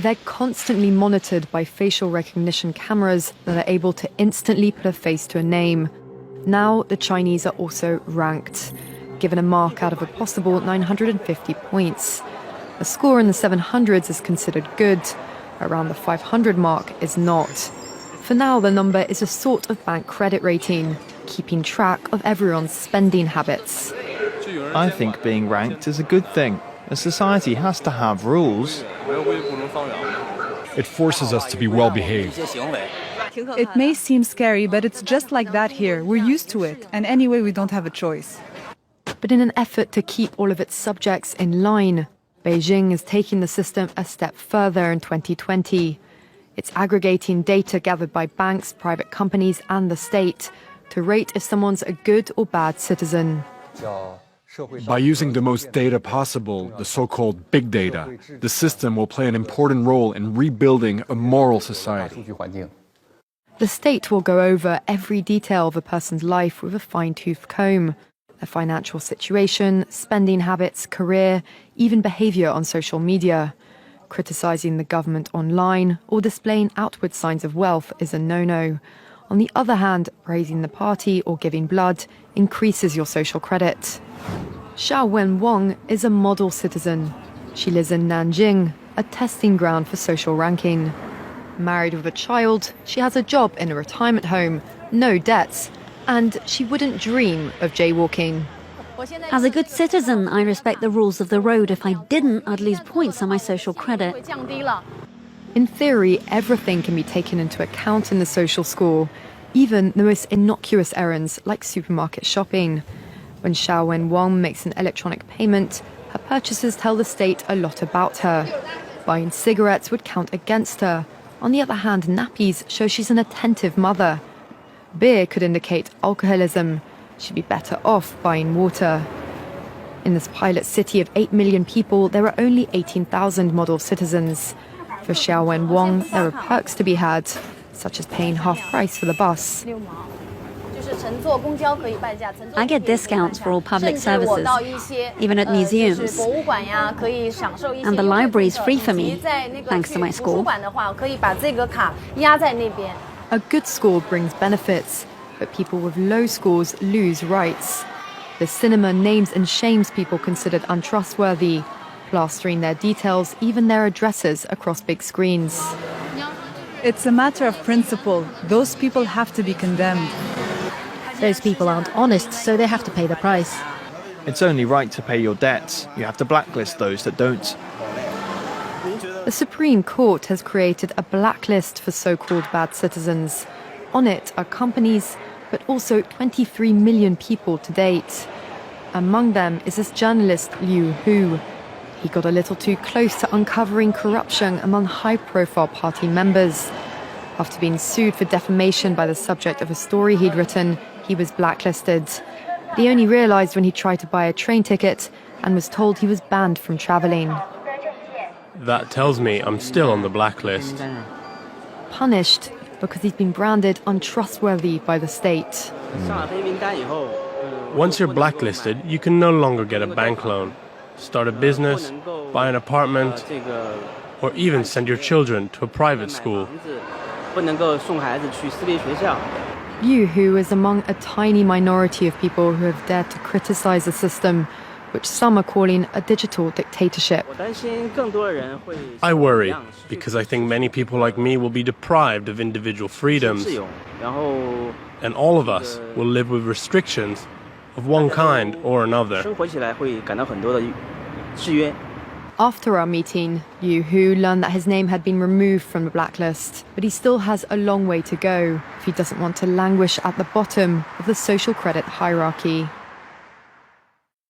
they're constantly monitored by facial recognition cameras that are able to instantly put a face to a name. Now, the Chinese are also ranked, given a mark out of a possible 950 points. A score in the 700s is considered good. Around the 500 mark is not. For now, the number is a sort of bank credit rating, keeping track of everyone's spending habits. I think being ranked is a good thing. A society has to have rules. It forces us to be well-behaved. It may seem scary, but it's just like that here. We're used to it, and anyway, we don't have a choice. But in an effort to keep all of its subjects in line, Beijing is taking the system a step further in 2020. It's aggregating data gathered by banks, private companies, and the state to rate if someone's a good or bad citizen. By using the most data possible, the so-called big data, the system will play an important role in rebuilding a moral society. The state will go over every detail of a person's life with a fine-tooth comb. Their financial situation, spending habits, career, even behavior on social media. Criticizing the government online or displaying outward signs of wealth is a no-no. On the other hand, praising the party or giving blood increases your social credit. Xiao Wenwang is a model citizen. She lives in Nanjing, a testing ground for social ranking. Married with a child, she has a job in a retirement home, no debts, and she wouldn't dream of jaywalking. As a good citizen, I respect the rules of the road. If I didn't, I'd lose points on my social credit. In theory, everything can be taken into account in the social score, even the most innocuous errands like supermarket shopping. When Xiao Wenwang makes an electronic payment, her purchases tell the state a lot about her. Buying cigarettes would count against her. On the other hand, nappies show she's an attentive mother. Beer could indicate alcoholism. She'd be better off buying water. In this pilot city of 8 million people, there are only 18,000 model citizens. For Xiao Wenwang, there are perks to be had, such as paying half price for the bus. I get discounts for all public services, even at museums. And the library is free for me, thanks to my score. A good score brings benefits, but people with low scores lose rights. The cinema names and shames people considered untrustworthy, plastering their details, even their addresses, across big screens. It's a matter of principle. Those people have to be condemned. Those people aren't honest, so they have to pay the price. It's only right to pay your debts. You have to blacklist those that don't. The Supreme Court has created a blacklist for so-called bad citizens. On it are companies, but also 23 million people to date. Among them is this journalist Liu Hu. He got a little too close to uncovering corruption among high-profile party members. After being sued for defamation by the subject of a story he'd written, he was blacklisted. He only realized when he tried to buy a train ticket and was told he was banned from traveling. That tells me I'm still on the blacklist. Punished because he's been branded untrustworthy by the state. Once you're blacklisted, you can no longer get a bank loan, start a business, buy an apartment, or even send your children to a private school. Liu Hu is among a tiny minority of people who have dared to criticize the system, which some are calling a digital dictatorship. I worry, because I think many people like me will be deprived of individual freedoms, and all of us will live with restrictions of one kind or another. After our meeting, Liu Hu learned that his name had been removed from the blacklist, but he still has a long way to go if he doesn't want to languish at the bottom of the social credit hierarchy.